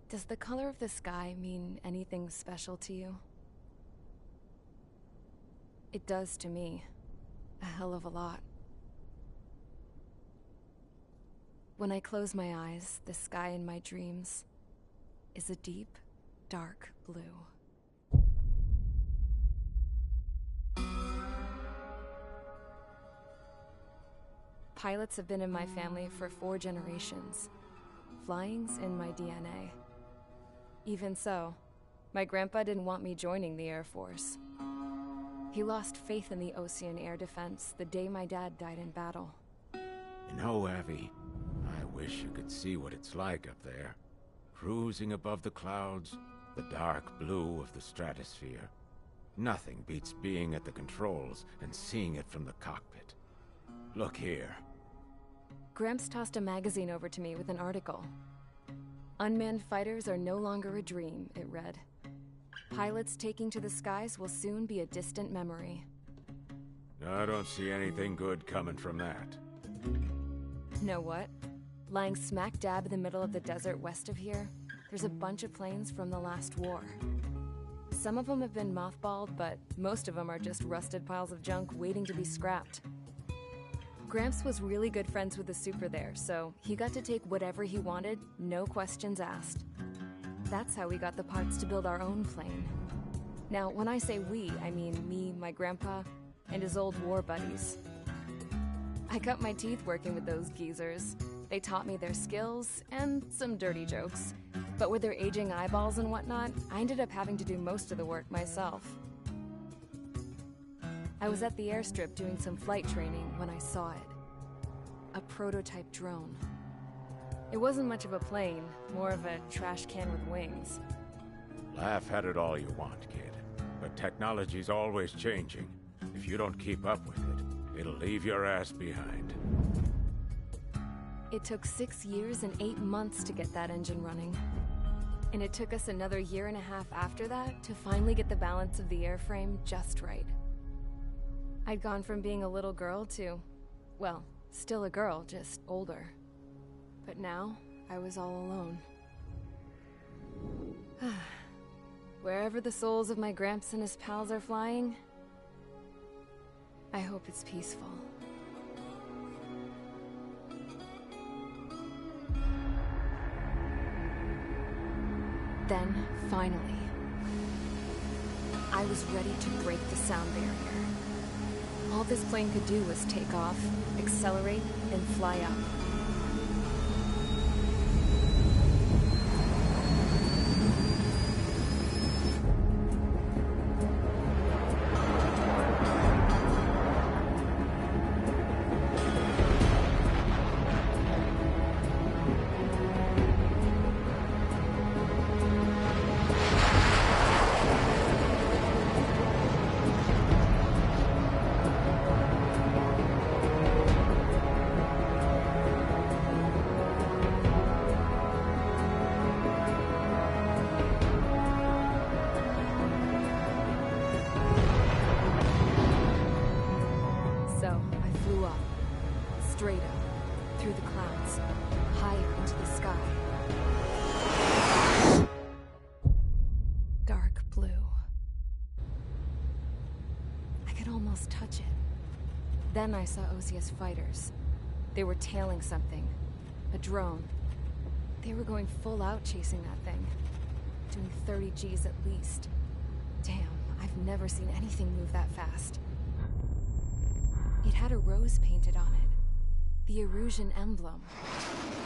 Does the color of the sky mean anything special to you? It does to me. A hell of a lot. When I close my eyes, the sky in my dreams is a deep, dark blue. Pilots have been in my family for 4 generations. Flying's in my DNA. Even so, my grandpa didn't want me joining the Air Force. He lost faith in the Ocean Air Defense the day my dad died in battle. You know, Abby, I wish you could see what it's like up there. Cruising above the clouds, the dark blue of the stratosphere. Nothing beats being at the controls and seeing it from the cockpit. Look here. Gramps tossed a magazine over to me with an article. Unmanned fighters are no longer a dream, it read. Pilots taking to the skies will soon be a distant memory. I don't see anything good coming from that. Know what? Lying smack dab in the middle of the desert west of here, there's a bunch of planes from the last war. Some of them have been mothballed, but most of them are just rusted piles of junk waiting to be scrapped. Gramps was really good friends with the super there, so he got to take whatever he wanted, no questions asked. That's how we got the parts to build our own plane. Now, when I say we, I mean me, my grandpa, and his old war buddies. I cut my teeth working with those geezers. They taught me their skills, and some dirty jokes. But with their aging eyeballs and whatnot, I ended up having to do most of the work myself. I was at the airstrip doing some flight training when I saw it. A prototype drone. It wasn't much of a plane, more of a trash can with wings. Laugh at it all you want, kid. But technology's always changing. If you don't keep up with it, it'll leave your ass behind. It took 6 years and 8 months to get that engine running. And it took us another 1.5 years after that to finally get the balance of the airframe just right. I'd gone from being a little girl to, well, still a girl, just older. But now, I was all alone. Wherever the souls of my Gramps and his pals are flying, I hope it's peaceful. Then, finally, I was ready to break the sound barrier. All this plane could do was take off, accelerate, and fly up. Straight up, through the clouds, higher into the sky. Dark blue. I could almost touch it. Then I saw Osia's fighters. They were tailing something. A drone. They were going full out chasing that thing. Doing 30 Gs at least. Damn, I've never seen anything move that fast. It had a rose painted on it. The Erusian emblem.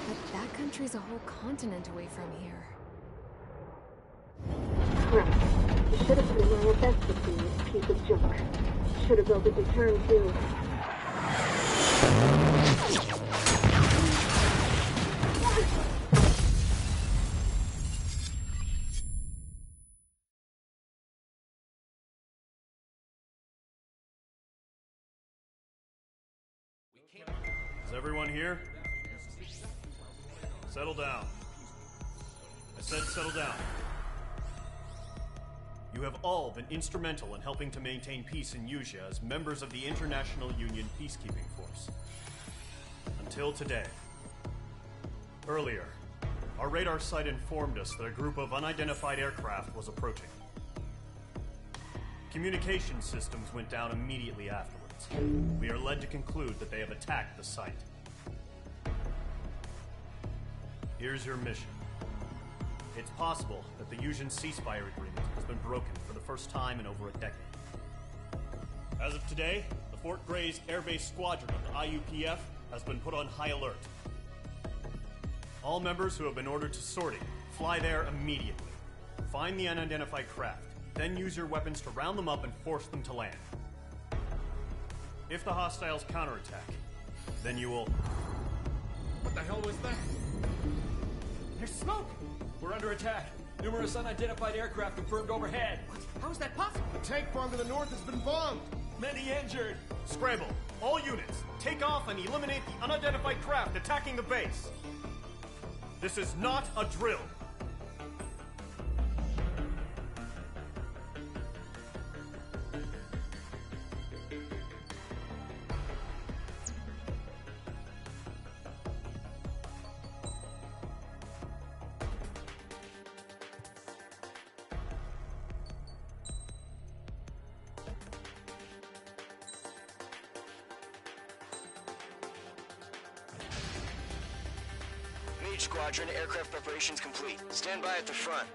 But that country's a whole continent away from here. Right. You should have put in where your best would be, this piece of junk. Should have built a deterrent too. Is everyone here? Settle down. I said settle down. You have all been instrumental in helping to maintain peace in Usea as members of the International Union Peacekeeping Force. Until today. Earlier, our radar site informed us that a group of unidentified aircraft was approaching. Communication systems went down immediately afterwards. We are led to conclude that they have attacked the site. Here's your mission. It's possible that the Usean ceasefire agreement has been broken for the first time in over a decade. As of today, the Fort Gray's Air Base Squadron of the IUPF has been put on high alert. All members who have been ordered to sortie, fly there immediately. Find the unidentified craft, then use your weapons to round them up and force them to land. If the hostiles counterattack, then you will... What the hell was that? There's smoke! We're under attack. Numerous unidentified aircraft confirmed overhead. What? How is that possible? The tank farm to the north has been bombed. Many injured. Scramble, all units, take off and eliminate the unidentified craft attacking the base. This is not a drill. Squadron, aircraft preparations complete. Stand by at the front.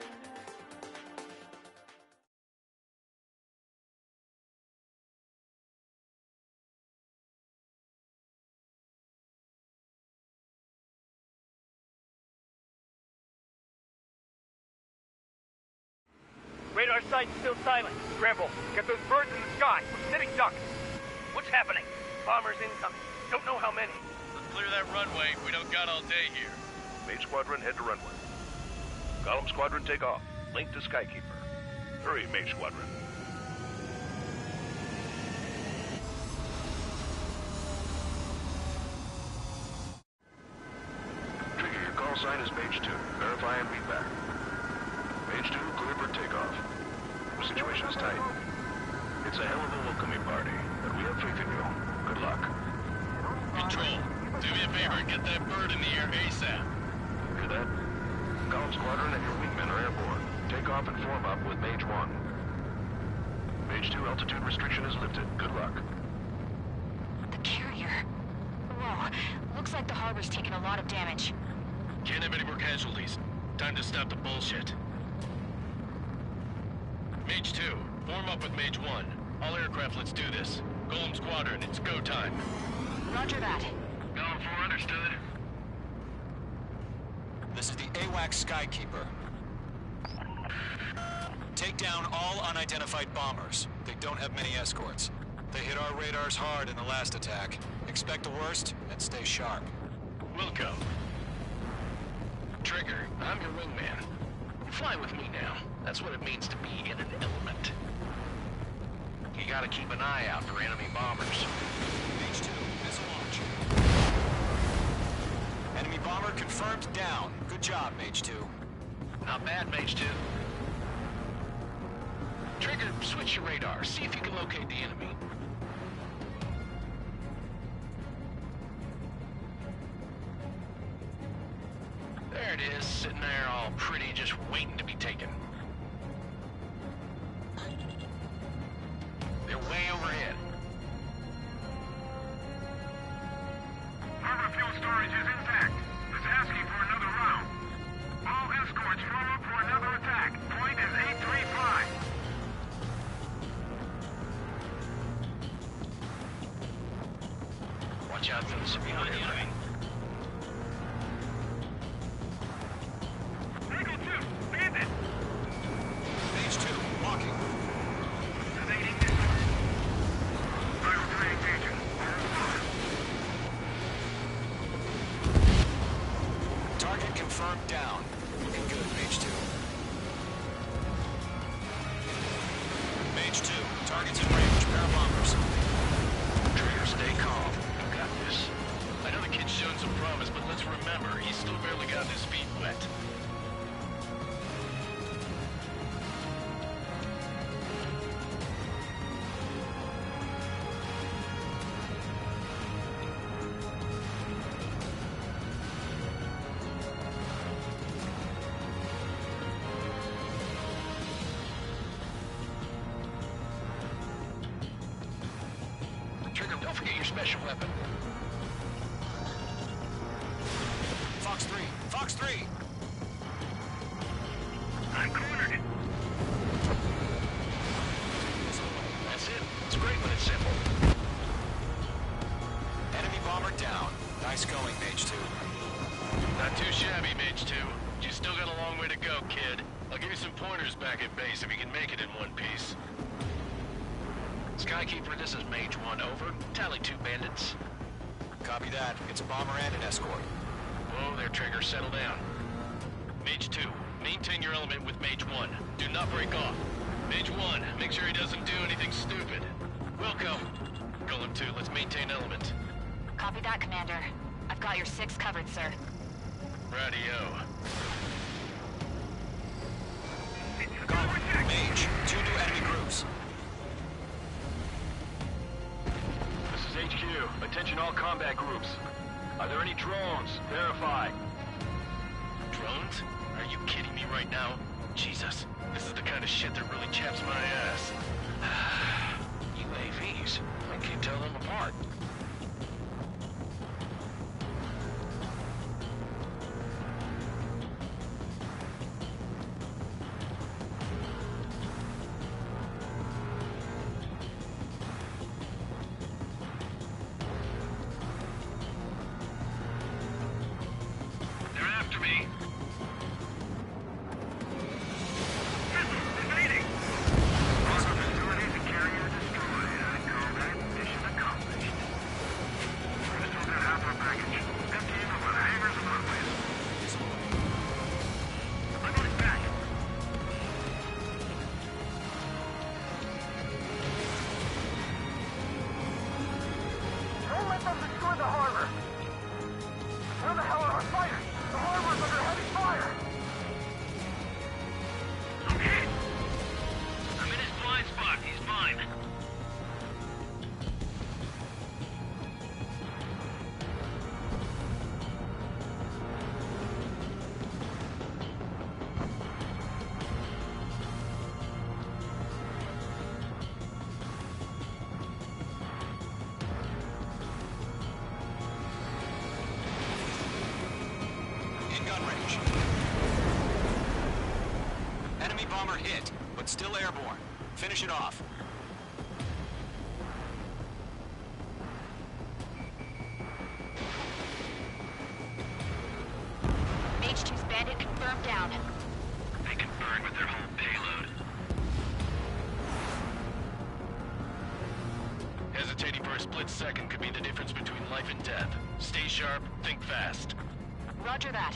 Radar site's still silent. Scramble, get those birds in the sky. We're sitting ducks. What's happening? Bombers incoming. Don't know how many. Let's clear that runway. We don't got all day here. Mage Squadron, head to runway. Column Squadron, take off. Link to Skykeeper. Hurry, Mage Squadron. Trigger, your call sign is Mage 2. Verify and read back. Mage 2, clear for takeoff. The situation is tight. It's a hell of a welcoming party, but we have faith in you. Good luck. Control, do me a favor and get that bird in the air ASAP. Hear that? Column Squadron and your wingmen are airborne. Take off and form up with Mage 1. Mage 2, altitude restriction is lifted. Good luck. The carrier. Whoa. Looks like the harbor's taken a lot of damage. Can't have any more casualties. Time to stop the bullshit. Mage 2, form up with Mage 1. All aircraft, let's do this. Golem Squadron, it's go time. Roger that. Golem 4, understood. This is the AWAC Skykeeper. Take down all unidentified bombers. They don't have many escorts. They hit our radars hard in the last attack. Expect the worst and stay sharp. Wilco. Trigger, I'm your wingman. Fly with me now. That's what it means to be in an element. You gotta keep an eye out for enemy bombers. H2, missile launch. Enemy bomber confirmed down. Good job, Mage 2. Not bad, Mage 2. Trigger, switch your radar. See if you can locate the enemy. There it is, sitting there all pretty, just waiting to be taken. They're way overhead. Harbor fuel storage is intact. It's asking for another round. All escorts form up for another attack. Point is 835. Watch out for the Superiority. Eagle 2, bandit! Mage 2, walking. Evading distance. Vital 3 engaging. Target confirmed down. Looking good, Mage 2. Mage 2, target's in range. Pair of bombers. Trigger, stay calm. You got this. I know the kid's shown some promise, but let's remember, he's still barely gotten his feet wet. special weapon. Fox 3! Fox 3! I'm cornered. That's it. It's great when it's simple. Enemy bomber down. Nice going, Mage 2. Not too shabby, Mage 2. You still got a long way to go, kid. I'll give you some pointers back at base if you can make it in one piece. Skykeeper, this is Mage 1, over. Tally 2 bandits. Copy that. It's a bomber and an escort. Whoa there, Trigger. Settle down. Mage 2, maintain your element with Mage 1. Do not break off. Mage 1, make sure he doesn't do anything stupid. Wilco. Golem 2, let's maintain element. Copy that, Commander. I've got your 6 covered, sir. Radio. Mage, 2 new enemy groups. This is HQ. Attention all combat groups. Are there any drones? Verify. Drones? Are you kidding me right now? Jesus, this is the kind of shit that really chaps my ass. UAVs. I can't tell them apart. Enemy bomber hit, but still airborne. Finish it off. Mage 2's bandit confirmed down. They can burn with their whole payload. Hesitating for a split second could be the difference between life and death. Stay sharp, think fast. Roger that.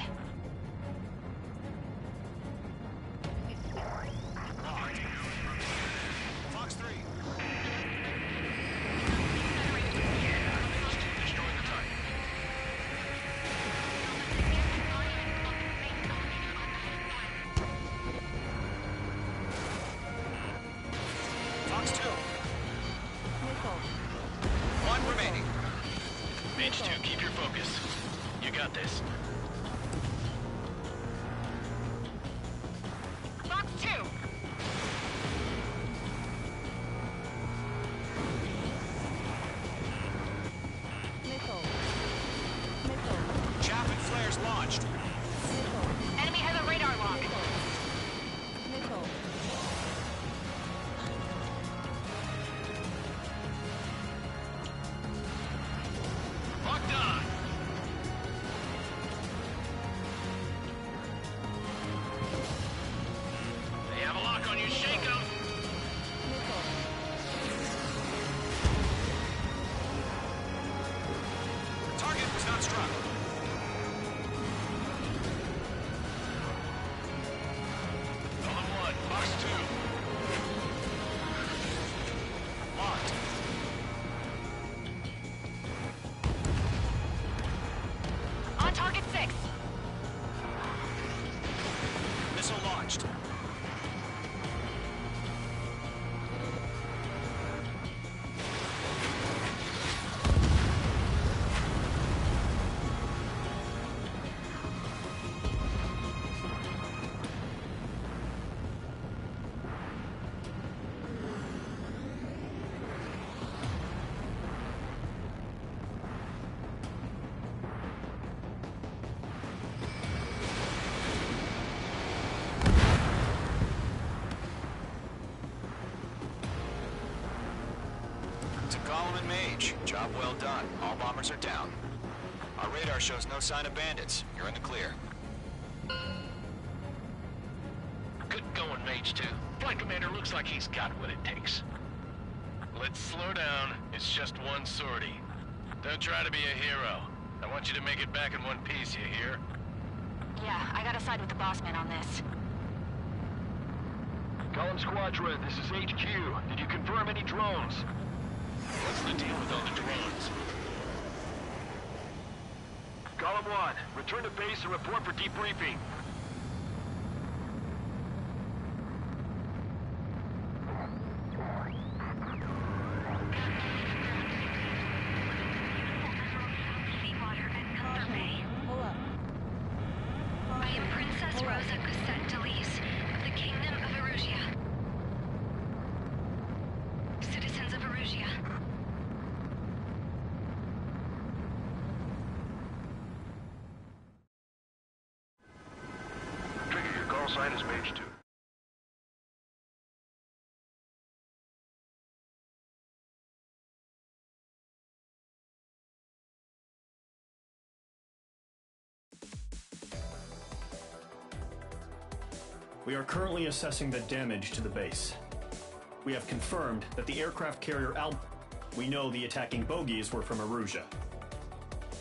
Fox 3. Destroy the target. Fox 2. One remaining. Mage 2, keep your focus. You got this. Fox 2! Chaff and flares launched. Enemy has a radar lock. Locked on! They have a lock on you, shake 'em! Target was not struck. To Column and Mage, job well done. All bombers are down. Our radar shows no sign of bandits. You're in the clear. Good going, Mage 2. Flight Commander looks like he's got what it takes. Let's slow down. It's just one sortie. Don't try to be a hero. I want you to make it back in one piece, you hear? Yeah, I gotta side with the boss man on this. Column Squadron, this is HQ. Did you confirm any drones? What's the deal with all the drones? Column 1, return to base and report for debriefing. I am Princess Rosa Gusset Delise of the Kingdom of Erusia. Citizens of Erusia. Trigger, your call sign is Mage 2. We are currently assessing the damage to the base. We have confirmed that the aircraft carrier we know the attacking bogies were from Erusia.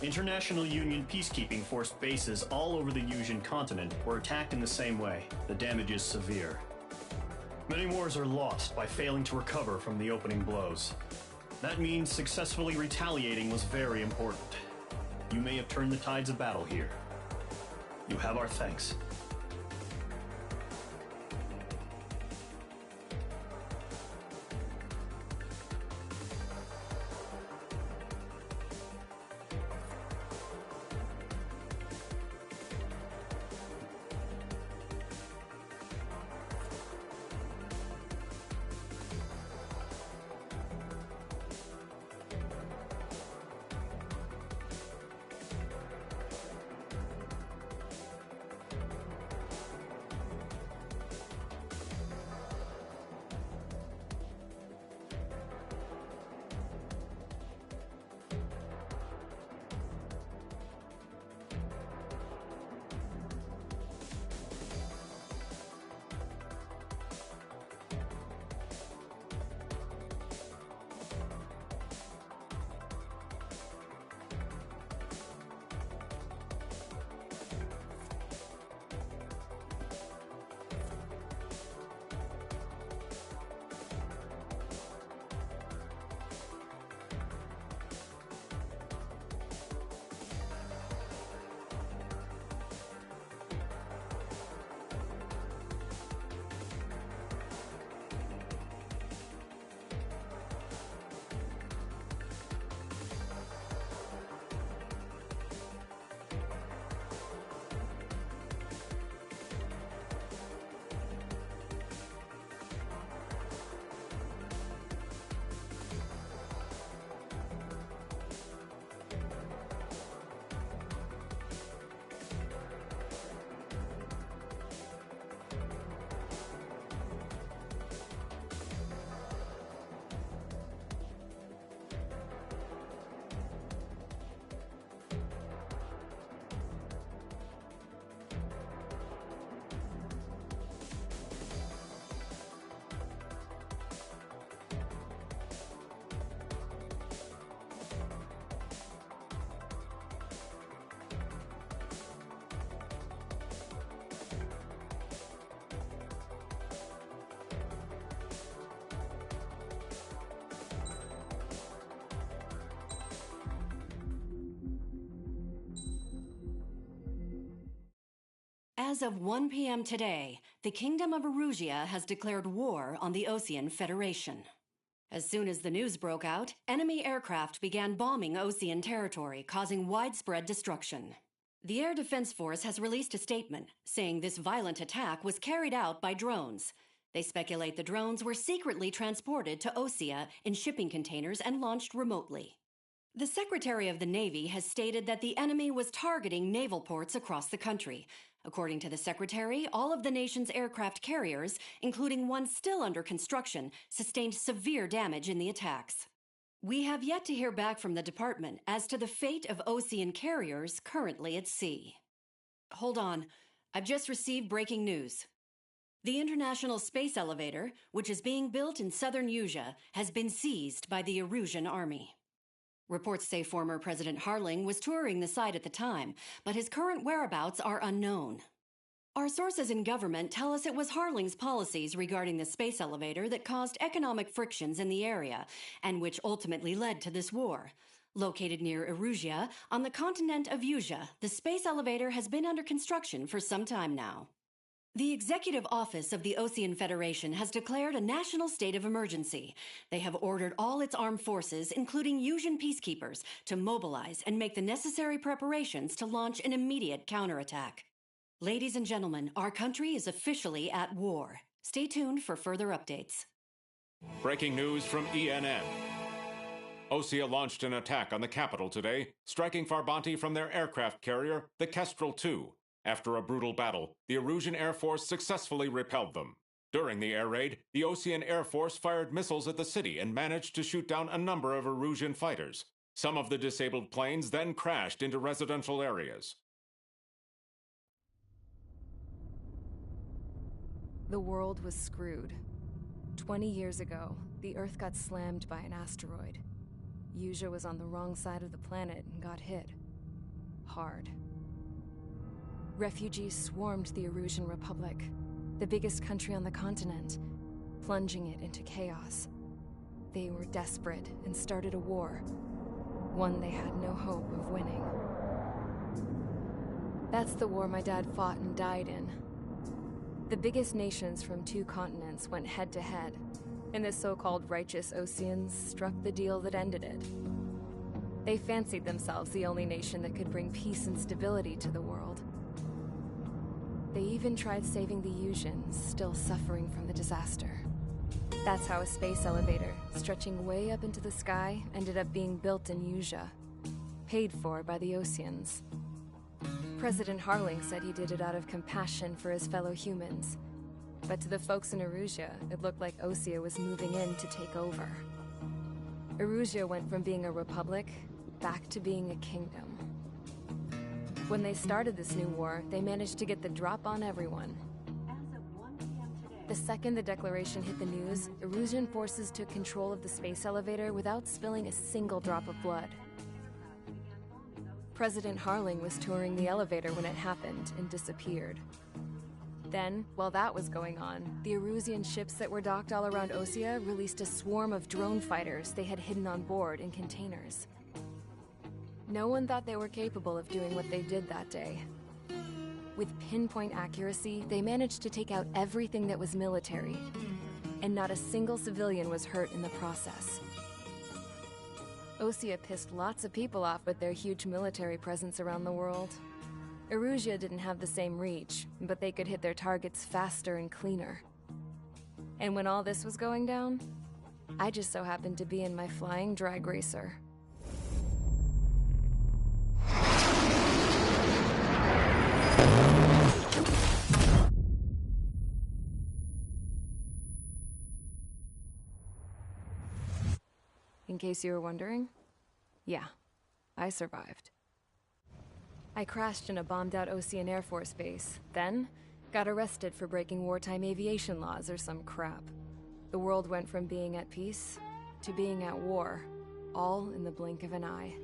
International Union peacekeeping force bases all over the Yusian continent were attacked in the same way. The damage is severe. Many wars are lost by failing to recover from the opening blows. That means successfully retaliating was very important. You may have turned the tides of battle here. You have our thanks. As of 1 p.m. today, the Kingdom of Erusia has declared war on the Osean Federation. As soon as the news broke out, enemy aircraft began bombing Osean territory, causing widespread destruction. The Air Defense Force has released a statement saying this violent attack was carried out by drones. They speculate the drones were secretly transported to Osea in shipping containers and launched remotely. The Secretary of the Navy has stated that the enemy was targeting naval ports across the country. According to the Secretary, all of the nation's aircraft carriers, including one still under construction, sustained severe damage in the attacks. We have yet to hear back from the department as to the fate of Ocean carriers currently at sea. Hold on. I've just received breaking news. The International Space Elevator, which is being built in southern Usea, has been seized by the Erusian Army. Reports say former President Harling was touring the site at the time, but his current whereabouts are unknown. Our sources in government tell us it was Harling's policies regarding the space elevator that caused economic frictions in the area, and which ultimately led to this war. Located near Erusia, on the continent of Usea, the space elevator has been under construction for some time now. The Executive Office of the Ocean Federation has declared a national state of emergency. They have ordered all its armed forces, including Usian peacekeepers, to mobilize and make the necessary preparations to launch an immediate counterattack. Ladies and gentlemen, our country is officially at war. Stay tuned for further updates. Breaking news from ENN. Osea launched an attack on the capital today, striking Farbanti from their aircraft carrier, the Kestrel II. After a brutal battle, the Erusian Air Force successfully repelled them. During the air raid, the Ocean Air Force fired missiles at the city and managed to shoot down a number of Erusian fighters. Some of the disabled planes then crashed into residential areas. The world was screwed. 20 years ago, the Earth got slammed by an asteroid. Usea was on the wrong side of the planet and got hit. Hard. Refugees swarmed the Erusian Republic, the biggest country on the continent, plunging it into chaos. They were desperate and started a war, one they had no hope of winning. That's the war my dad fought and died in. The biggest nations from 2 continents went head-to-head, and the so-called righteous Oceans struck the deal that ended it. They fancied themselves the only nation that could bring peace and stability to the world. They even tried saving the Usians, still suffering from the disaster. That's how a space elevator, stretching way up into the sky, ended up being built in Usea, paid for by the Oceans. President Harling said he did it out of compassion for his fellow humans. But to the folks in Erusia, it looked like Osea was moving in to take over. Erusia went from being a republic back to being a kingdom. When they started this new war, they managed to get the drop on everyone. The second the declaration hit the news, Erusian forces took control of the space elevator without spilling a single drop of blood. President Harling was touring the elevator when it happened and disappeared. Then, while that was going on, the Erusian ships that were docked all around Osea released a swarm of drone fighters they had hidden on board in containers. No one thought they were capable of doing what they did that day. With pinpoint accuracy, they managed to take out everything that was military, and not a single civilian was hurt in the process. Osea pissed lots of people off with their huge military presence around the world. Erusia didn't have the same reach, but they could hit their targets faster and cleaner. And when all this was going down, I just so happened to be in my flying drag racer. In case you were wondering, yeah, I survived. I crashed in a bombed-out Ocean Air Force base, then got arrested for breaking wartime aviation laws or some crap. The world went from being at peace to being at war, all in the blink of an eye.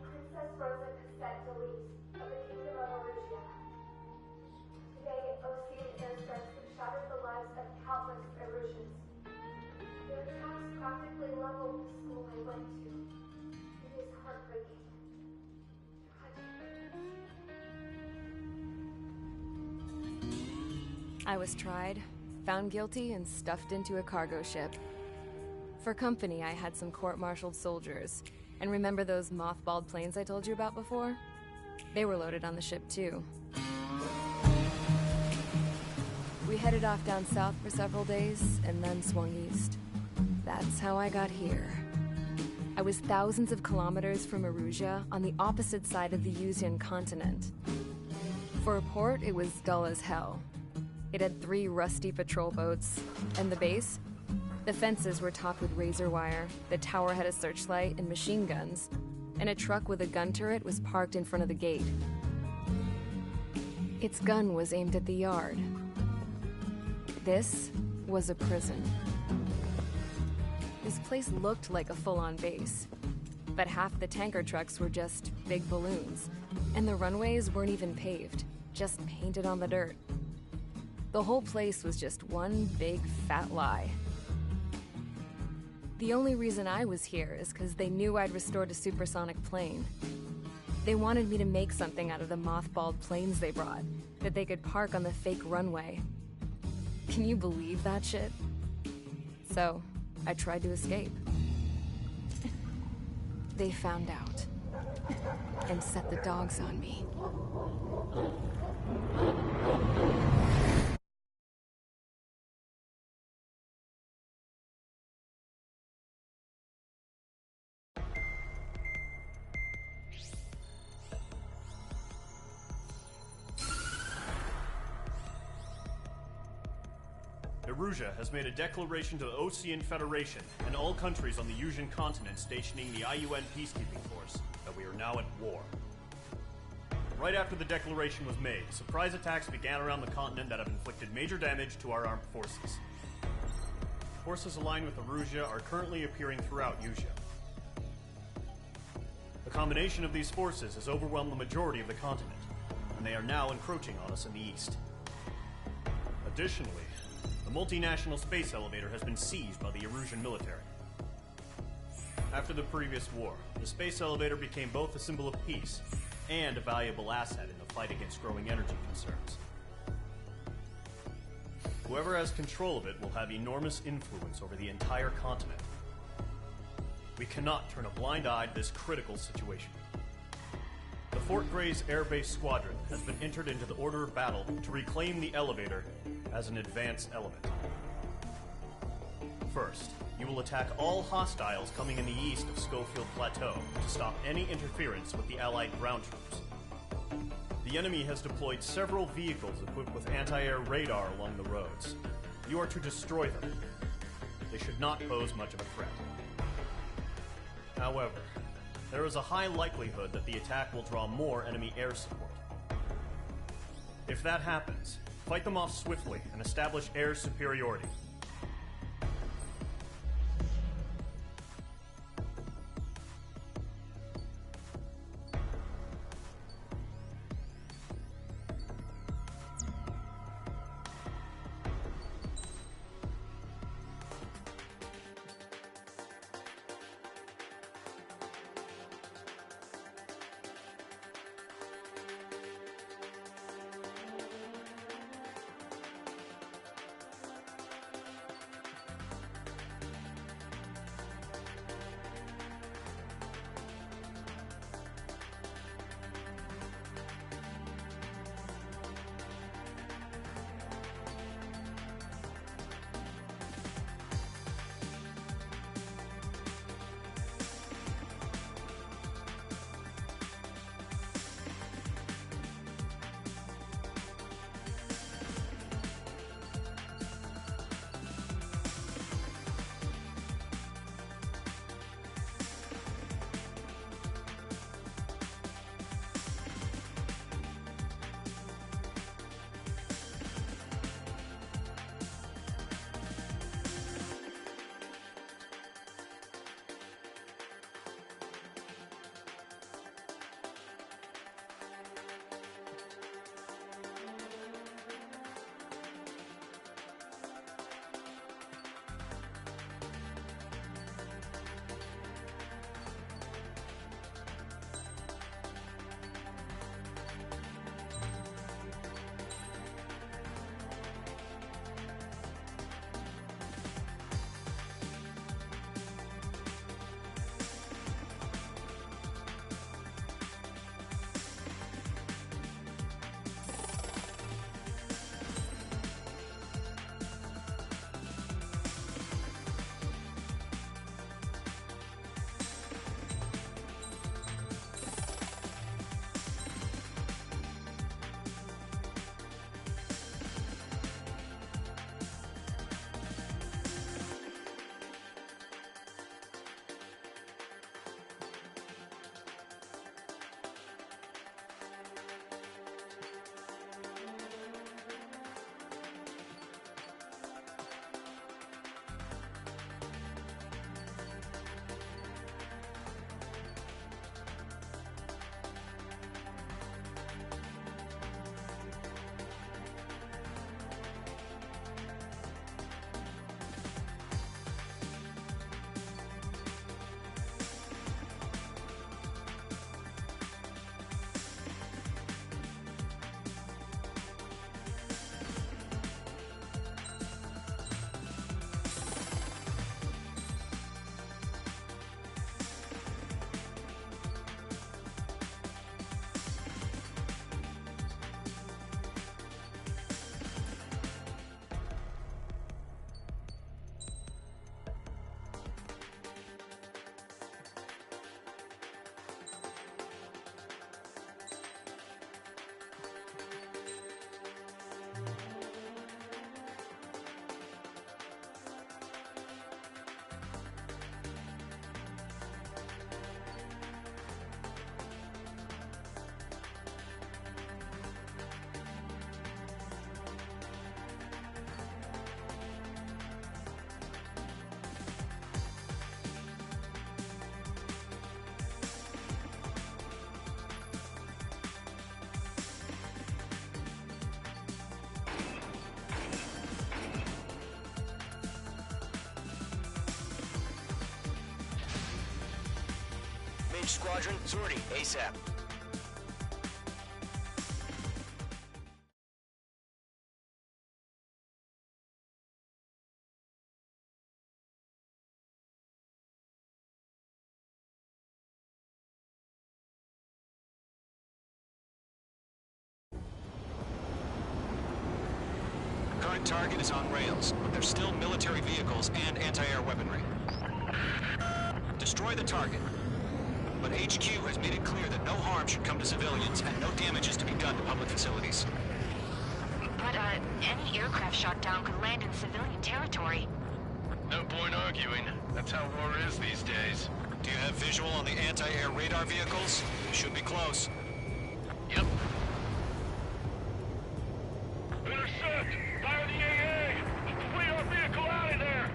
Princess Rosa Cassette Delise of the Kingdom of Erusia. Today, Ocean airstrikes have shattered the lives of countless Erusians. Their attacks practically leveled the school I went to. It is heartbreaking. I was tried, found guilty, and stuffed into a cargo ship. For company, I had some court-martialed soldiers. And remember those mothballed planes I told you about before? They were loaded on the ship, too. We headed off down south for several days, and then swung east. That's how I got here. I was thousands of kilometers from Erusia, on the opposite side of the Usian continent. For a port, it was dull as hell. It had 3 rusty patrol boats, and the base? The fences were topped with razor wire, the tower had a searchlight and machine guns, and a truck with a gun turret was parked in front of the gate. Its gun was aimed at the yard. This was a prison. This place looked like a full-on base, but half the tanker trucks were just big balloons, and the runways weren't even paved, just painted on the dirt. The whole place was just one big fat lie. The only reason I was here is because they knew I'd restored a supersonic plane. They wanted me to make something out of the mothballed planes they brought, that they could park on the fake runway. Can you believe that shit? So, I tried to escape. They found out, and set the dogs on me. Erusia has made a declaration to the Ocean Federation and all countries on the Yusian continent stationing the IUN peacekeeping force that we are now at war. Right after the declaration was made, surprise attacks began around the continent that have inflicted major damage to our armed forces. Forces aligned with Erusia are currently appearing throughout Yusia. The combination of these forces has overwhelmed the majority of the continent, and they are now encroaching on us in the east. Additionally, the multinational space elevator has been seized by the Erusian military. After the previous war, the space elevator became both a symbol of peace and a valuable asset in the fight against growing energy concerns. Whoever has control of it will have enormous influence over the entire continent. We cannot turn a blind eye to this critical situation. The Fort Gray's Air Base Squadron has been entered into the order of battle to reclaim the elevator as an advance element. First, you will attack all hostiles coming in the east of Schofield Plateau to stop any interference with the Allied ground troops. The enemy has deployed several vehicles equipped with anti-air radar along the roads. You are to destroy them. They should not pose much of a threat. However, there is a high likelihood that the attack will draw more enemy air support. If that happens, fight them off swiftly and establish air superiority. Engage squadron. Sortie, ASAP. Current target is on rails, but there's still military vehicles and anti-air weaponry. Destroy the target. But HQ has made it clear that no harm should come to civilians and no damage is to be done to public facilities. But, any aircraft shot down could land in civilian territory. No point arguing. That's how war is these days. Do you have visual on the anti-air radar vehicles? You should be close. Yep. Intercept! Fire the AA! Flee our vehicle out of there!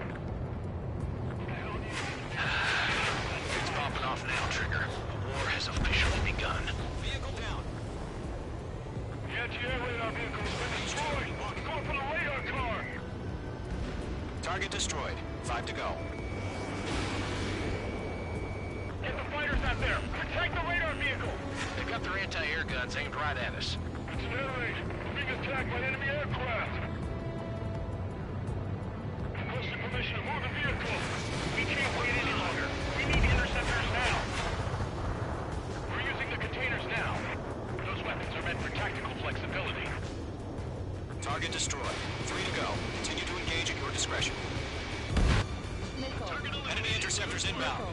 It's popping off now, Trigger. The war has officially begun. Vehicle down. The anti-air radar vehicle has been destroyed! Go for the radar car! Target destroyed. 5 to go. Get the fighters out there! Attack the radar vehicle! They've got their anti-air guns aimed right at us. It's an air raid. We're being attacked by enemy aircraft. Requesting permission to move the vehicle. We can't wait any longer. We need interceptors now. We're using the containers now. Those weapons are meant for tactical flexibility. Target destroyed. 3 to go. Continue to engage at your discretion. Enemy interceptors inbound.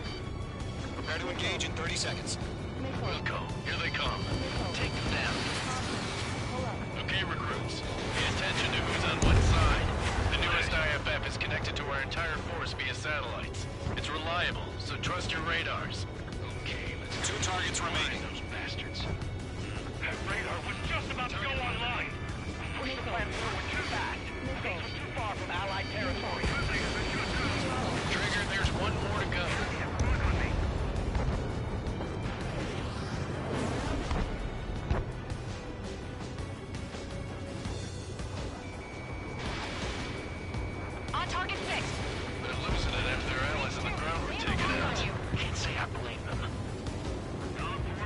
Prepare to engage in 30 seconds. Wilco, here they come. Take them down. Okay, recruits. Pay attention to who's on what side. The newest IFF is connected to our entire force via satellites. It's reliable, so trust your radars. Okay, let's 2 targets remaining. those bastards. That radar was just about to go online. Push the plan forward too fast. Things were too far from Allied territory. Trigger, there's one more to go. On target 6. They're losing it after their allies on the ground were taken out. Can't say I blame them.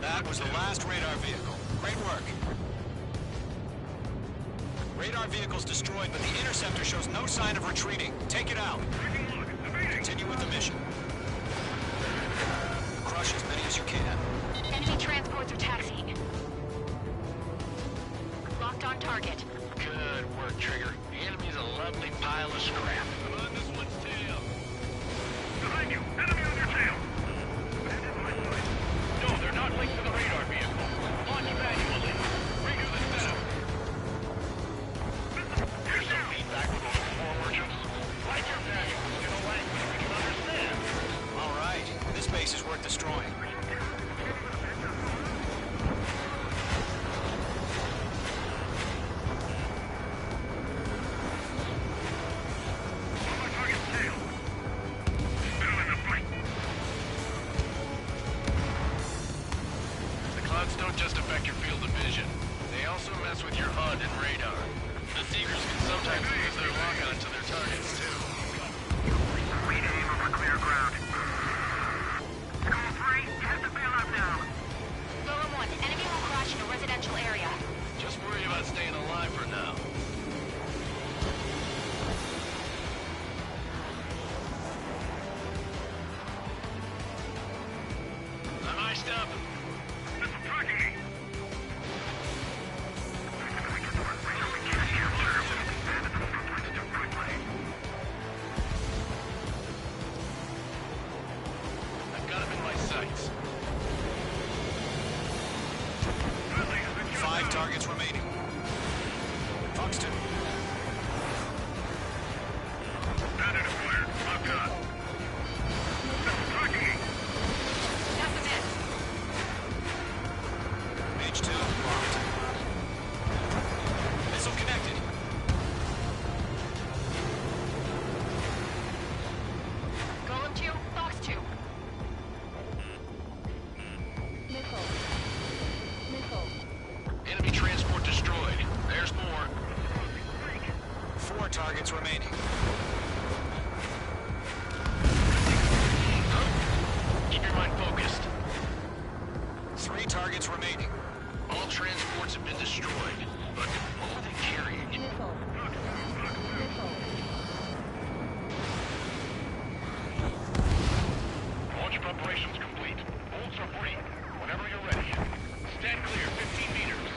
That was the last radar vehicle. Great work. Radar vehicle's destroyed, but the interceptor shows no sign of retreating. Take it out. Continue with the mission. Crush as many as you can. Enemy transports are taxiing. Locked on target. Good work, Trigger. The enemy's a lovely pile of scrap. I'm on this one's tail. Behind you! Enemy on your tail! No, they're not linked to the radar vehicle. Launch manually. Redo the setup. Here's some feedback from those forward ships. Like your manuals in a language we can understand. All right. This base is worth destroying. The clouds don't just affect your field of vision. They also mess with your HUD and radar. The Seekers can sometimes lose their lock-on to their targets, too. We need to aim over clear ground. Call 3, you have to bail out now. Lower 1, enemy will crash in a residential area. Just worry about staying alive for now. I'm iced up. This is tracking me. I've got him in my sights. 5 targets remaining. Fox 2. Bandit acquired. Locked on. This is tracking me. That's a miss. Page 2 locked. Missile connected. Golem 2, Fox 2. Enemy transport destroyed. preparations complete. Bolts are free. Whenever you're ready. Stand clear, 15 meters.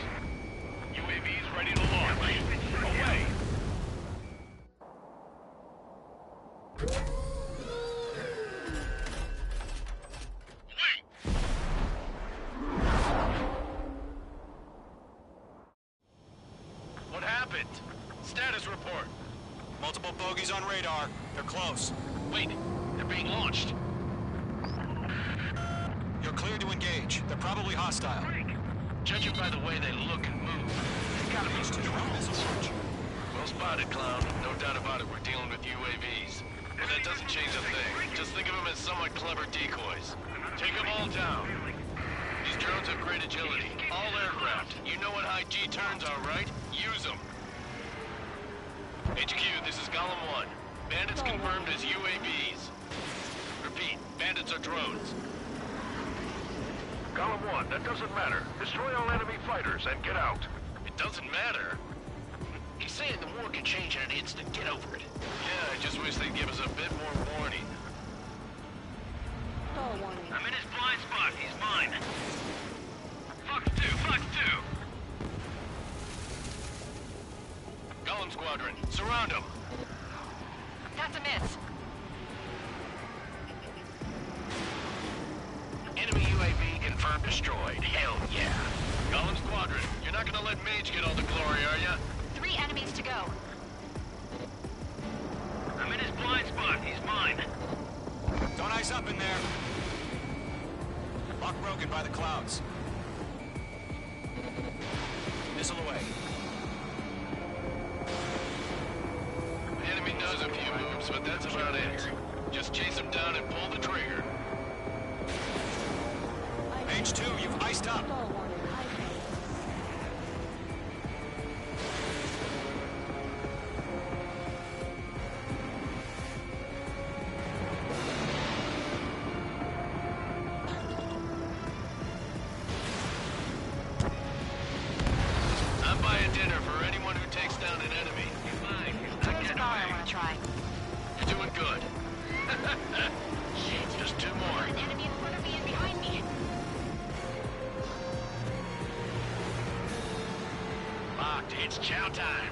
UAVs ready to launch. Away! What happened? Status report. Multiple bogies on radar. They're close. Wait, they're being launched. You're clear to engage. They're probably hostile. Judging by the way they look and move, they gotta be drone missile launch. Well spotted, clown. No doubt about it, we're dealing with UAVs. And that doesn't change a thing. Just think of them as somewhat clever decoys. Take them all down. These drones have great agility. All aircraft. You know what high G turns are, right? Use them. HQ, this is Golem 1. Bandits confirmed as UAVs. Repeat, bandits are drones. Golem 1, that doesn't matter. Destroy all enemy fighters and get out. It doesn't matter? He's saying the war can change in an instant. Get over it. Yeah, I just wish they'd give us a bit more warning. I'm in his blind spot. He's mine. Fox 2, Fox 2. Golem Squadron, surround them. That's a miss. Enemy UAV confirmed destroyed. Hell yeah. Golem Squadron, you're not gonna let Mage get all the glory, are ya? 3 enemies to go. I'm in his blind spot. He's mine. Don't ice up in there. Lock broken by the clouds. Missile away. The enemy knows a few moves, but that's about it. Just chase him down and pull the trigger. Page 2, you've iced up. I'm buying dinner for anyone who takes down an enemy. Turns a bar I want to try. You're doing good. Shit. Just 2 more. An enemy in front of me and behind me. Locked. It's chow time.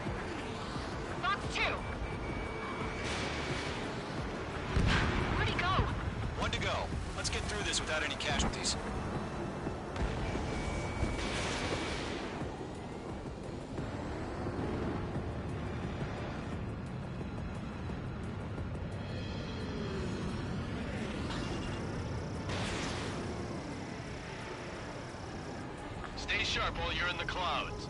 Fox 2. Where'd he go? 1 to go. Let's get through this without any casualties. Stay sharp while you're in the clouds.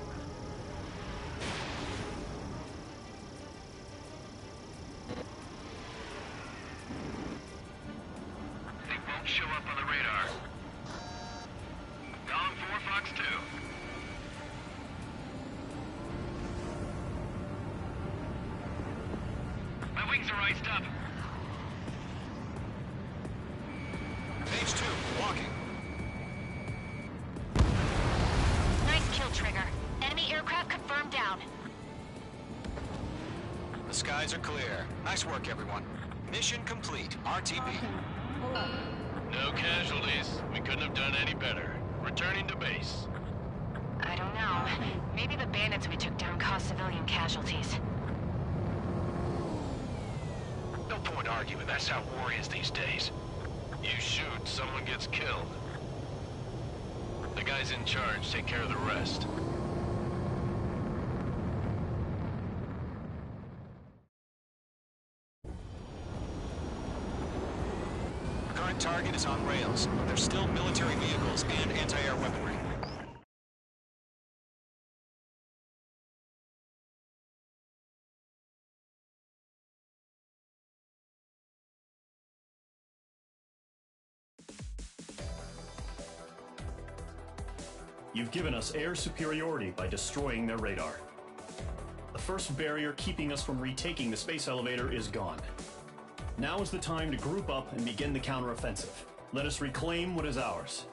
They won't show up on the radar. Golem 4, Fox 2. My wings are iced up. Page 2, walking. Nice kill, Trigger. Enemy aircraft confirmed down. The skies are clear. Nice work, everyone. Mission complete. RTB. No casualties. We couldn't have done any better. Returning to base. I don't know. Maybe the bandits we took down caused civilian casualties. No point arguing. That's how war is these days. You shoot, someone gets killed. The guys in charge take care of the rest. Current target is on rails. There's still military vehicles and anti-air weaponry. You've given us air superiority by destroying their radar. The first barrier keeping us from retaking the space elevator is gone. Now is the time to group up and begin the counteroffensive. Let us reclaim what is ours.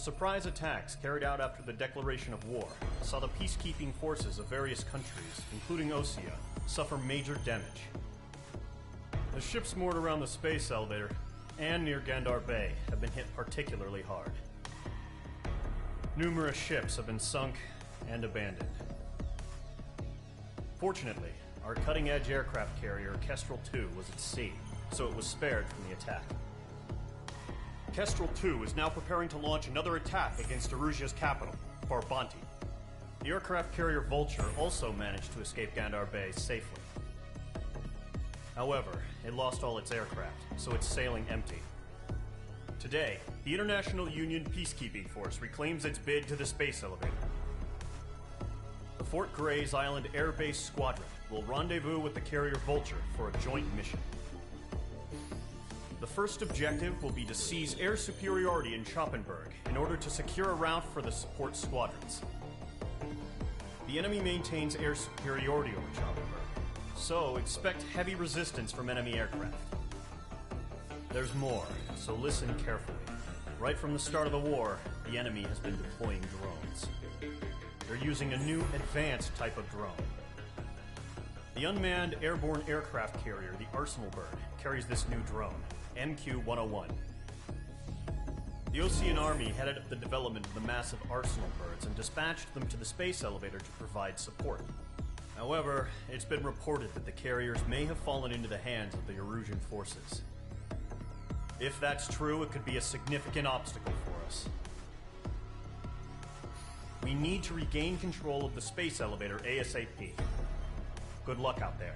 surprise attacks carried out after the declaration of war saw the peacekeeping forces of various countries, including Osea, suffer major damage. The ships moored around the space elevator and near Gandar Bay have been hit particularly hard. Numerous ships have been sunk and abandoned. Fortunately, our cutting-edge aircraft carrier Kestrel 2 was at sea, so it was spared from the attack. Kestrel 2 is now preparing to launch another attack against Erusia's capital, Farbanti. The aircraft carrier Vulture also managed to escape Gandar Bay safely. However, it lost all its aircraft, so it's sailing empty. Today, the International Union Peacekeeping Force reclaims its bid to the space elevator. The Fort Gray's Island Air Base Squadron will rendezvous with the carrier Vulture for a joint mission. The first objective will be to seize Air Superiority in Schoppenberg in order to secure a route for the support squadrons. The enemy maintains air superiority over Schoppenberg, so expect heavy resistance from enemy aircraft. There's more, so listen carefully. Right from the start of the war, the enemy has been deploying drones. They're using a new advanced type of drone. The unmanned airborne aircraft carrier, the Arsenal Bird, carries this new drone, MQ-101. The Osean Army headed up the development of the massive Arsenal Birds and dispatched them to the space elevator to provide support. However, it's been reported that the carriers may have fallen into the hands of the Erusian forces. If that's true, it could be a significant obstacle for us. We need to regain control of the space elevator ASAP. Good luck out there.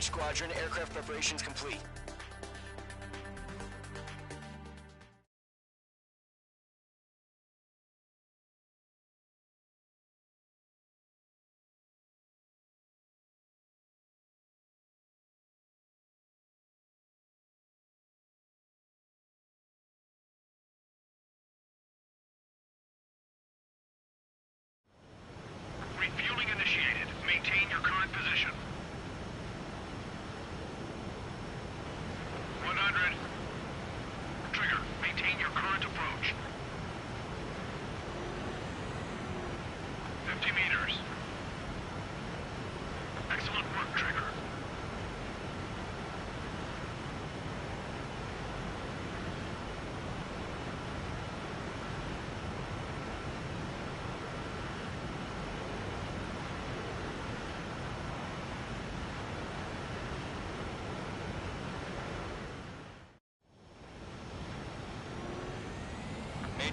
Squadron, aircraft preparations complete. Refueling initiated. Maintain your current position.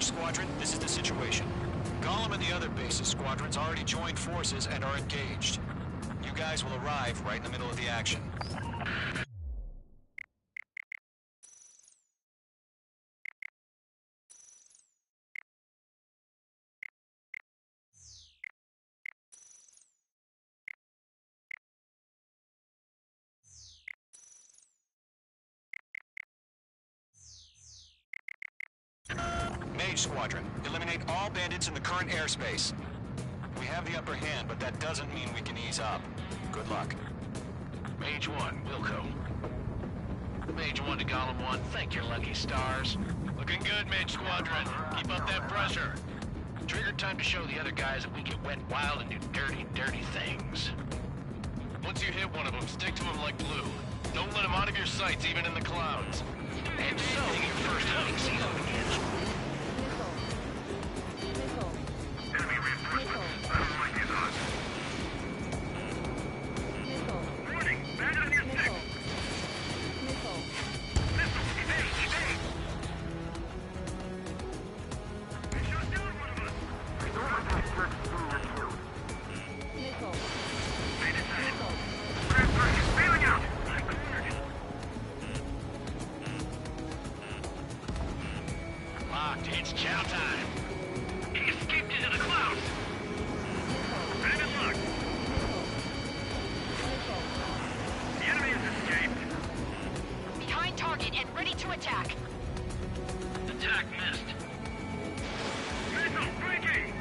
Mage Squadron, this is the situation. Gollum and the other base's squadrons already joined forces and are engaged. You guys will arrive right in the middle of the action. Mage Squadron, eliminate all bandits in the current airspace. We have the upper hand, but that doesn't mean we can ease up. Good luck. Mage 1, Wilco. Mage 1 to Gollum 1, thank your lucky stars. Looking good, Mage Squadron. Keep up that pressure. Trigger time to show the other guys that we get wet wild and do dirty, dirty things. Once you hit one of them, stick to him like glue. Don't let him out of your sights, even in the clouds. And so, your first hunting season begins. Enemy reinforcements. I don't like these odds. Warning! Bandit on your six! Missile! Evade! Evade! They shot down one of us! Missile. Bandit sighted. Grand target failing out! I'm cornered. Locked, it's chow time. He escaped into the clouds! Bandit locked! The enemy has escaped. Behind target and ready to attack. Attack missed. Missile breaking!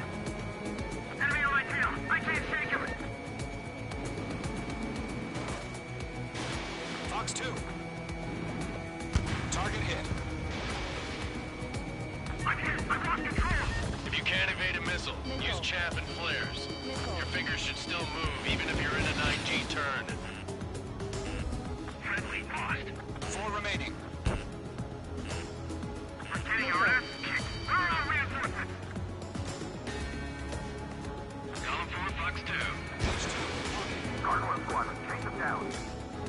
Enemy on my tail! I can't shake him! Fox 2. Target hit. I'm hit! I've lost control! If you can't evade a missile, use chaff and flares. Your fingers should still move, even if you're in a 9G turn. Friendly lost. 4 remaining. We're getting our ass kicked. Where are our reinforcements? Column 4, Fox 2. Cardinal Squadron, chase them down.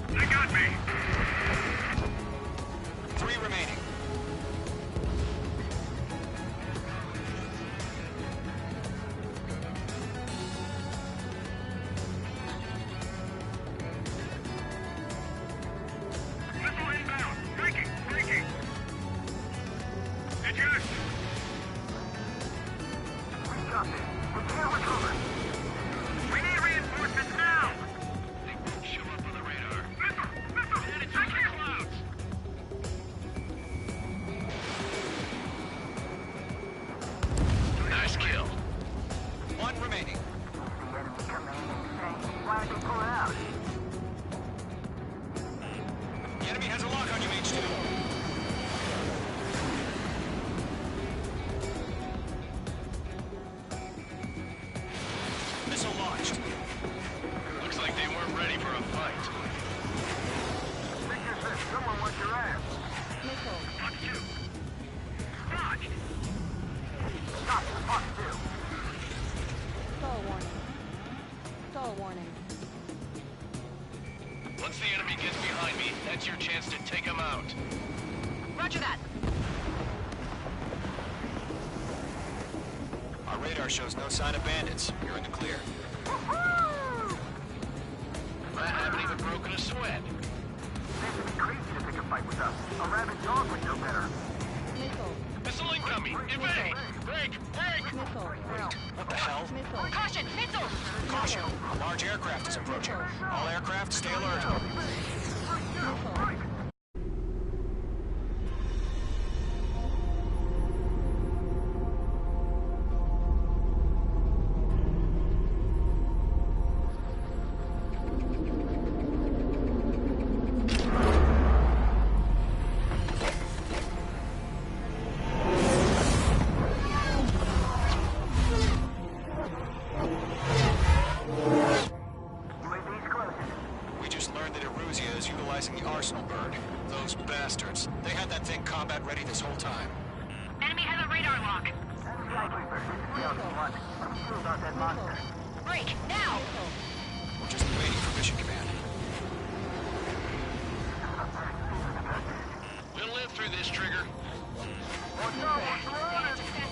They got me! 3 remaining. Missile inbound! Breaking! Breaking! Eject! We got this. We can't recover. We need reinforcements now! They won't show up on the radar. Missile! Missile! Bandits in the clouds! Nice kill. 1 remaining. Why are they pulling out? The enemy has a lock on you, Mage 2. Missile launched. Looks like they weren't ready for a fight. Victor says someone wants your ass. Missile. Fox 2. Dodged. Stop, Fox 2. Stall warning. Stall warning. Once the enemy gets behind me, that's your chance to take them out. Roger that. Our radar shows no sign of bandits. You're in the clear. I haven't even broken a sweat. This would be crazy to pick a fight with us. A rabid dog would know better. Missile. Missile incoming! Evade! Break! Break! Missile. What the hell? Missile. Caution! Missile! Caution! A large aircraft is approaching. All aircraft, stay alert. Missile. We just learned that Eruzia is utilizing the Arsenal bird. Those bastards. They had that thing combat ready this whole time. Enemy has a radar lock. Break! Now! We're just waiting for mission command. We'll live through this, Trigger. Prepare to stand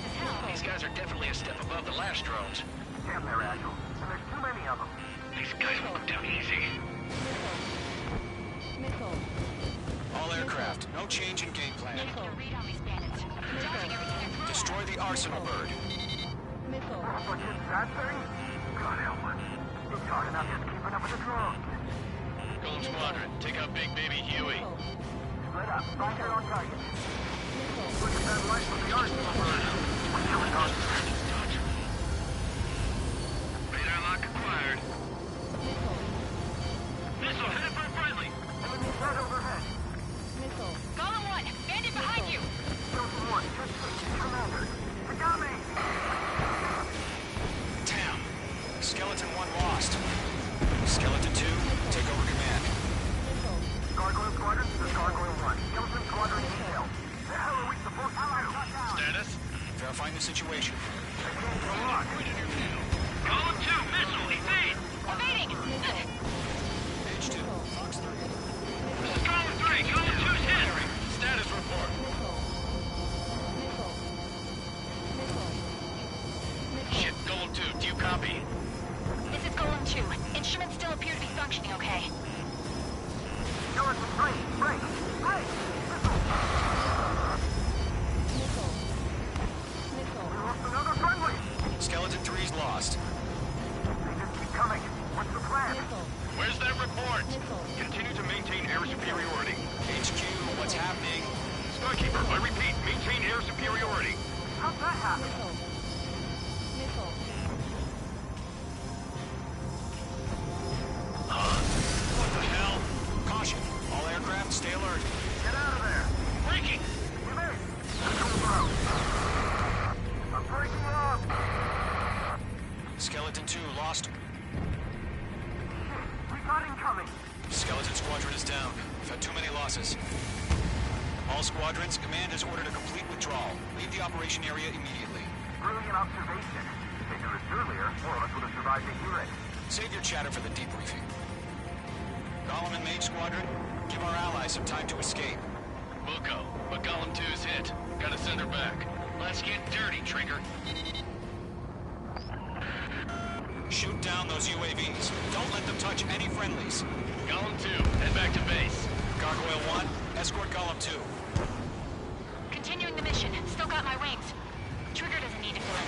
These guys are definitely a step above the last drones. Damn, they're agile. And there's too many of them. These guys won't go down easy. All aircraft, no change in game plan. Read on these bandits. Dodging everything they're Destroy the arsenal bird. What is that thing? God help us. It's hard enough just keeping up with the drones. Golem Squadron, take out Big Baby Huey. Split up. Find your own target. Look at that light from the arsenal bird. Radar lock acquired. Missile headed for friendly. Enemy threat overhead. Golem 1, bandit behind you! Delta 1, just hit commander. They got me! Damn. Skeleton 1 lost. Skeleton 2, take over command. Gargoyle Squadron, this is Gargoyle 1. Skeleton Squadron intel. The hell are we supposed to do? Status? Verifying the situation. I can't go on. Golem 2, missile, evade! Evading! Page 2, Fox 3. This is Golem 3, Golem 2's hit! Status report. Shit, Golem 2, do you copy? This is Golem 2. Instruments still appear to be functioning okay. Skeleton 3, break! Break! Missile! We lost another friendly! Skeleton 3's lost. They just keep coming. What's the plan? Where's that report? Continue to maintain air superiority. HQ, what's happening? Skykeeper, I repeat, maintain air superiority. How'd that happen? What the hell? Caution, all aircraft stay alert. Get out of there! Breaking! You made it! I'm breaking up! Skeleton 2 lost. We got incoming! Skeleton Squadron is down. We've had too many losses. All squadrons, command has ordered a complete withdrawal. Leave the operation area immediately. Brilliant observation. If they knew this earlier, more of us would have survived the hearing. Save your chatter for the debriefing. Golem and Mage Squadron, give our allies some time to escape. We'll go, but Golem 2's hit. Gotta send her back. Let's get dirty, Trigger. Shoot down those UAVs. Don't let them touch any friendlies. Golem 2, head back to base. Gargoyle 1, escort Golem 2. Continuing the mission. Still got my wings. Trigger doesn't need to fill in.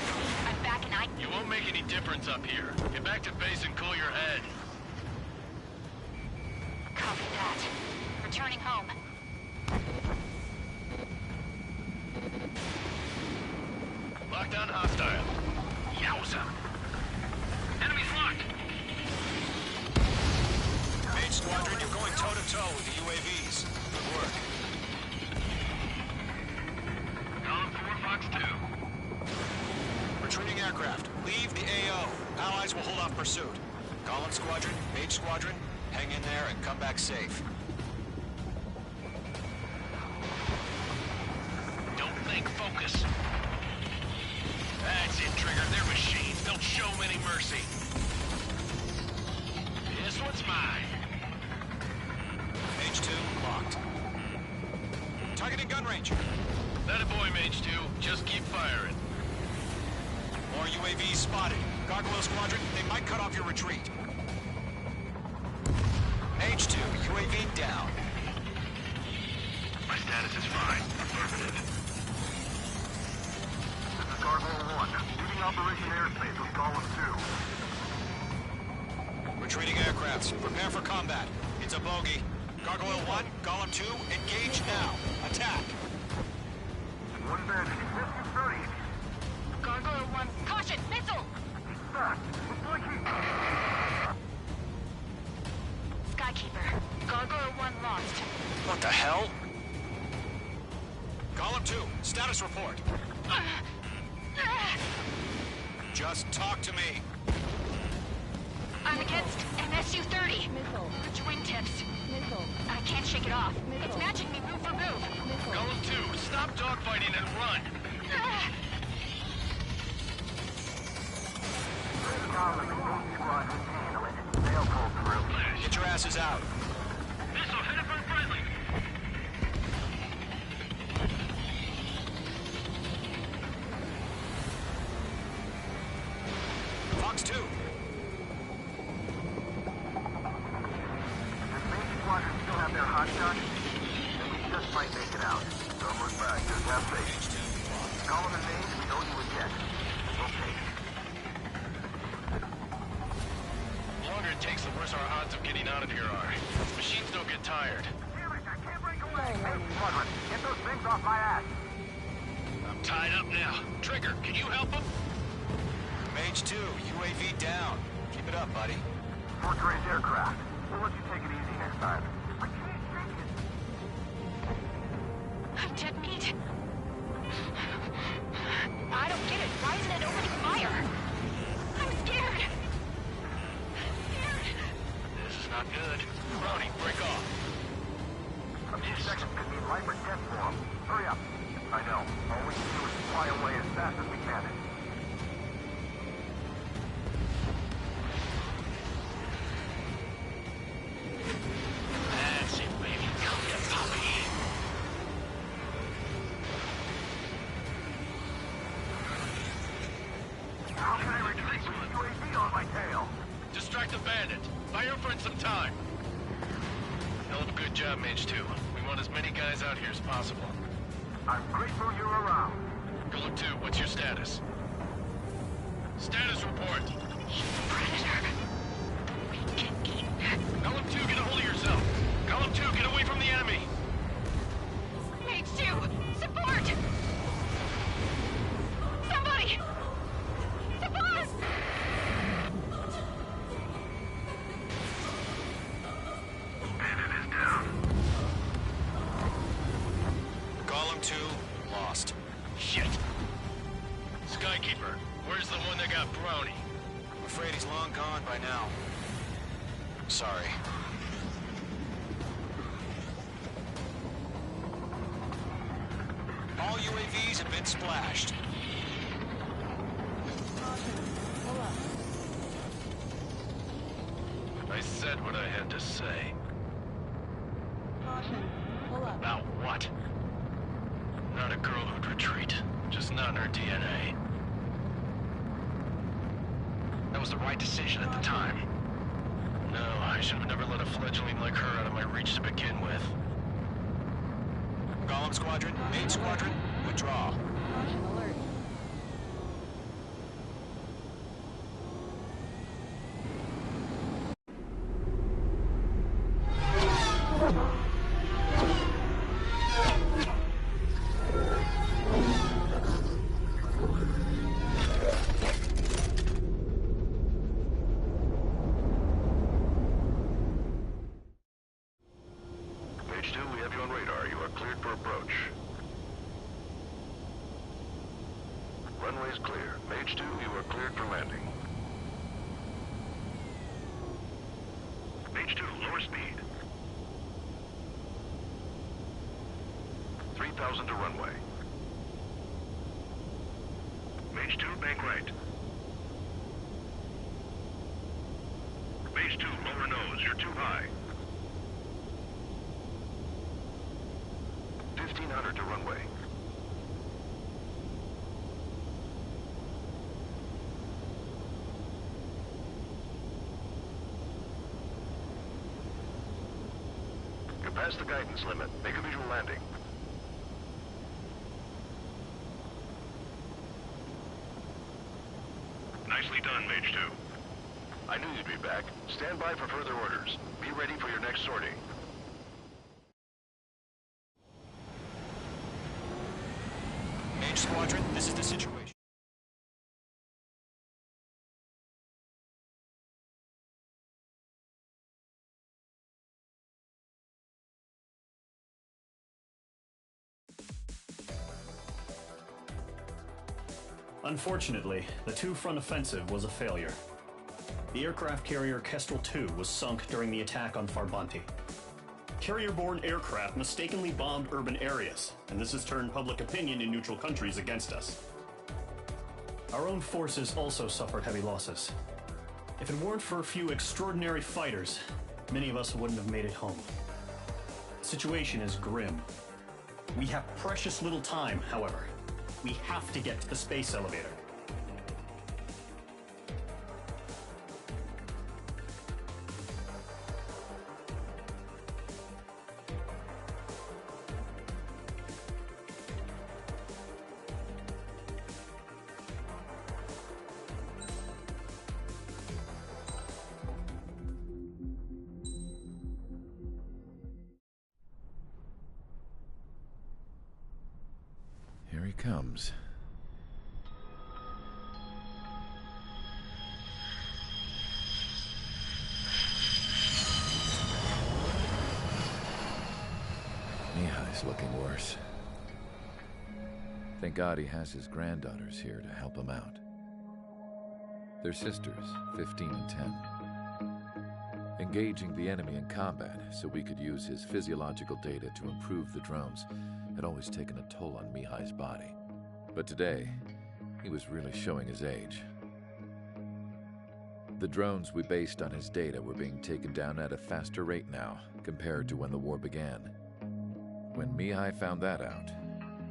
I'm back and You won't make any difference up here. Get back to base and cool your head. Copy that. Returning home. Lockdown hostile. Yowza! Enemy's locked! Mage Squadron, you're going toe-to-toe with the UAVs. Good work. Golem 4, Fox 2. Retreating aircraft, leave the AO. Allies will hold off pursuit. Golem Squadron, Mage Squadron, hang in there and come back safe. Don't think, focus. That's it, Trigger. They're machines. Don't show them any mercy. This one's mine. Mage 2, locked. Targeting gun range. That a boy, Mage 2. Just keep firing. More UAVs spotted. Gargoyle Squadron, they might cut off your retreat. Mage 2, UAV down. My status is fine. Affirmative. This is Gargoyle 1. Leaving Operation Airspace with Golem 2. Retreating aircrafts, prepare for combat. It's a bogey. Gargoyle 1, Golem 2, engage now. Attack. One bandit. Rescue 30. Gargoyle 1, caution! Missile! Fast. It's blinking. Skykeeper. Gargoyle 1 lost. What the hell? Golem 2, status report. Just talk to me. I'm against MSU-30. Which wingtips? I can't shake it off. It's matching me move for move. Golem 2, stop dogfighting and run. Get your asses out. Missile headed for friendly. might make it out. Don't look back, just have faith. Call him a name, we owe you a debt. Okay. The longer it takes, the worse our odds of getting out of here are. Machines don't get tired. Damn it, I can't break away! Hey, Squadron, get those things off my ass! I'm tied up now. Trigger, can you help him? Mage 2, UAV down. Keep it up, buddy. Fortress aircraft. We'll let you take it easy next time. I can't take it! I'm dead meat. I don't get it. Why isn't it opening fire? I'm scared. This is not good. Brownie, break off. A few seconds could mean life or death for him. Hurry up. I know. All we can do is fly away as fast as we can. That's it, baby. Come here, puppy. How can I retreat with a UAV on my tail? Distract the bandit. Buy your friend some time. Hell of a good job, Mage 2. We want as many guys out here as possible. I'm grateful you're around. Golem 2, what's your status? Status report. He's a predator. We can keep. Golem 2, get a hold of yourself. Golem 2, get away from the enemy. Mage 2, support! Somebody! Support! Bandit is down. Golem 2, lost. Shit. Skykeeper, where's the one that got Brownie? I'm afraid he's long gone by now. Sorry. All UAVs have been splashed. I said what I had to say. About what? Not a girl who'd retreat. Just not in her DNA. That was the right decision at the time. No, I should have never let a fledgling like her out of my reach to begin with. Golem Squadron, Mage Squadron, withdraw. Page 2, we have you on radar. You are cleared for approach. Runway is clear. Page 2, you are cleared for landing. Page 2, lower speed. 3,000 to runway. Page 2, bank right. Page 2, lower nose. You're too high. 1,500 to runway. You're past the guidance limit. Make a visual landing. Nicely done, Mage 2. I knew you'd be back. Stand by for further orders. Be ready for your next sortie. Mage Squadron, this is the situation. Unfortunately, the two-front offensive was a failure. The aircraft carrier Kestrel II was sunk during the attack on Farbanti. Carrier-borne aircraft mistakenly bombed urban areas, and this has turned public opinion in neutral countries against us. Our own forces also suffered heavy losses. If it weren't for a few extraordinary fighters, many of us wouldn't have made it home. The situation is grim. We have precious little time, however. We have to get to the space elevator. comes. Mihai's looking worse. Thank God he has his granddaughters here to help him out. They're sisters, 15 and 10. Engaging the enemy in combat so we could use his physiological data to improve the drones had always taken a toll on Mihai's body. But today, he was really showing his age. The drones we based on his data were being taken down at a faster rate now compared to when the war began. When Mihai found that out,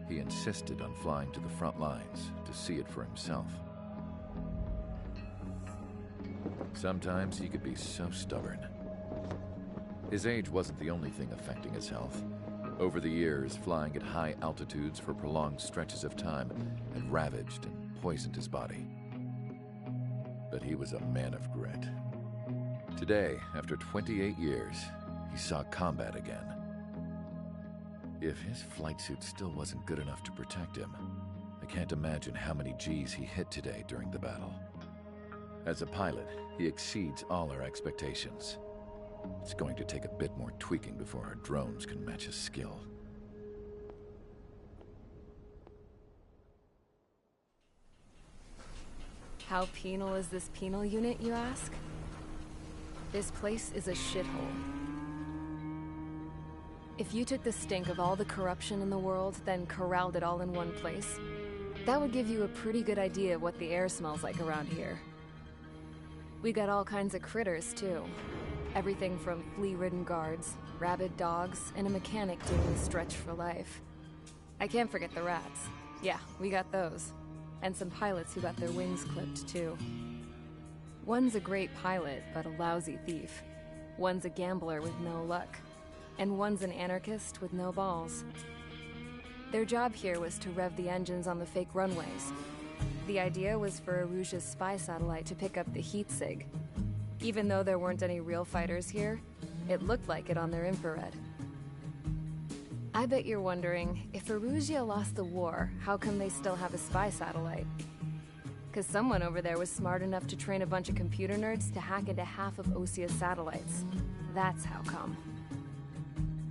he insisted on flying to the front lines to see it for himself. Sometimes he could be so stubborn. His age wasn't the only thing affecting his health. Over the years, flying at high altitudes for prolonged stretches of time had ravaged and poisoned his body. But he was a man of grit. Today, after 28 years, he saw combat again. If his flight suit still wasn't good enough to protect him, I can't imagine how many G's he hit today during the battle. As a pilot, he exceeds all our expectations. It's going to take a bit more tweaking before our drones can match his skill. How penal is this penal unit, you ask? This place is a shithole. If you took the stink of all the corruption in the world, then corralled it all in one place, that would give you a pretty good idea of what the air smells like around here. We got all kinds of critters, too. Everything from flea-ridden guards, rabid dogs, and a mechanic doing stretch for life. I can't forget the rats. Yeah, we got those. And some pilots who got their wings clipped, too. One's a great pilot, but a lousy thief. One's a gambler with no luck. And one's an anarchist with no balls. Their job here was to rev the engines on the fake runways. The idea was for Aruja's spy satellite to pick up the heat sig. Even though there weren't any real fighters here, it looked like it on their infrared. I bet you're wondering, if Aruja lost the war, how come they still have a spy satellite? 'Cause someone over there was smart enough to train a bunch of computer nerds to hack into half of Osia's satellites. That's how come.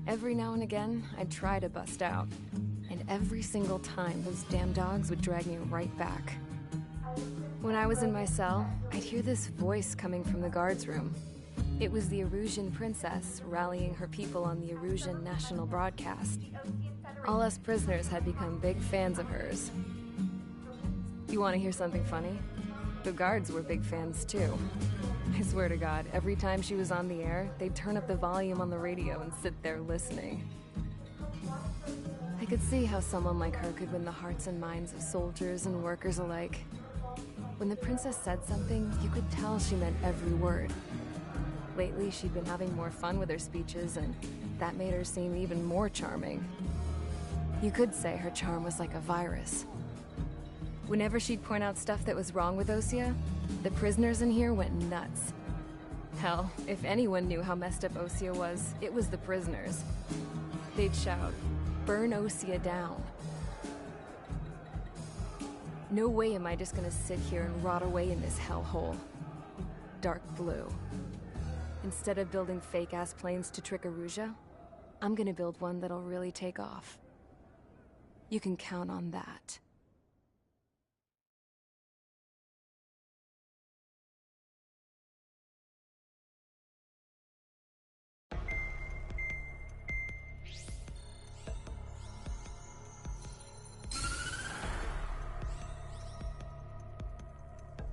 Every now and again, I'd try to bust out. And every single time, those damn dogs would drag me right back. When I was in my cell, I'd hear this voice coming from the guards room. It was the Arusian princess rallying her people on the Arusian national broadcast. All us prisoners had become big fans of hers. You want to hear something funny? The guards were big fans too. I swear to God, every time she was on the air, they'd turn up the volume on the radio and sit there listening. I could see how someone like her could win the hearts and minds of soldiers and workers alike. When the princess said something, you could tell she meant every word. Lately, she'd been having more fun with her speeches, and that made her seem even more charming. You could say her charm was like a virus. Whenever she'd point out stuff that was wrong with Osia, the prisoners in here went nuts. Hell, if anyone knew how messed up Osia was, it was the prisoners. They'd shout, "Burn Osia down." No way am I just gonna sit here and rot away in this hellhole. Dark blue. Instead of building fake-ass planes to trick Aruja, I'm gonna build one that'll really take off. You can count on that.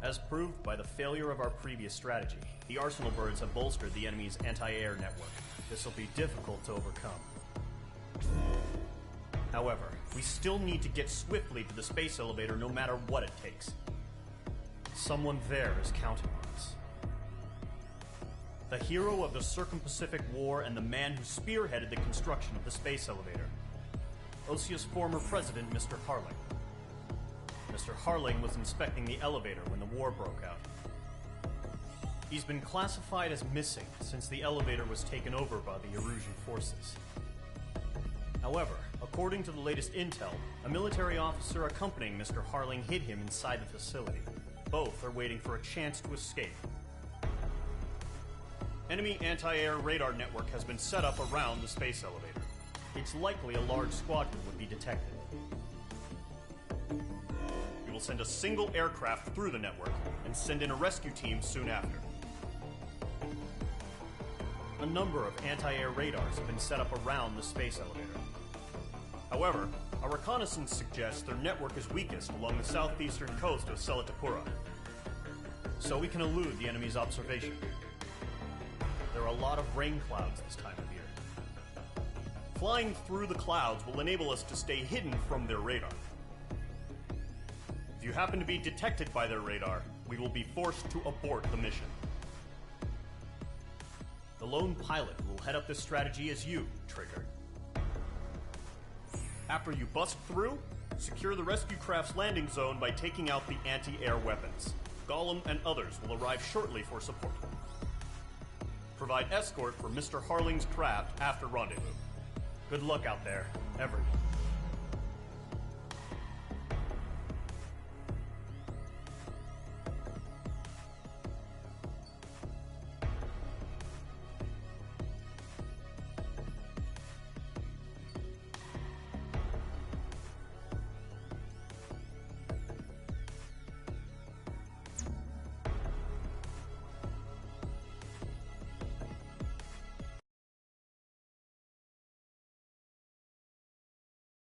As proved by the failure of our previous strategy, the Arsenal birds have bolstered the enemy's anti-air network. This will be difficult to overcome. However, we still need to get swiftly to the space elevator no matter what it takes. Someone there is counting on us. The hero of the Circum-Pacific War and the man who spearheaded the construction of the space elevator. Osia's former president, Mr. Harling. Mr. Harling was inspecting the elevator when the war broke out. He's been classified as missing since the elevator was taken over by the Erusian forces. However, according to the latest intel, a military officer accompanying Mr. Harling hid him inside the facility. Both are waiting for a chance to escape. Enemy anti-air radar network has been set up around the space elevator. It's likely a large squadron would be detected. We will send a single aircraft through the network and send in a rescue team soon after. A number of anti-air radars have been set up around the space elevator. However, our reconnaissance suggests their network is weakest along the southeastern coast of Selatapura, so we can elude the enemy's observation. There are a lot of rain clouds this time of year. Flying through the clouds will enable us to stay hidden from their radar. If you happen to be detected by their radar, we will be forced to abort the mission. The lone pilot who will head up this strategy is you, Trigger. After you bust through, secure the rescue craft's landing zone by taking out the anti-air weapons. Gollum and others will arrive shortly for support. Provide escort for Mr. Harling's craft after rendezvous. Good luck out there, everyone.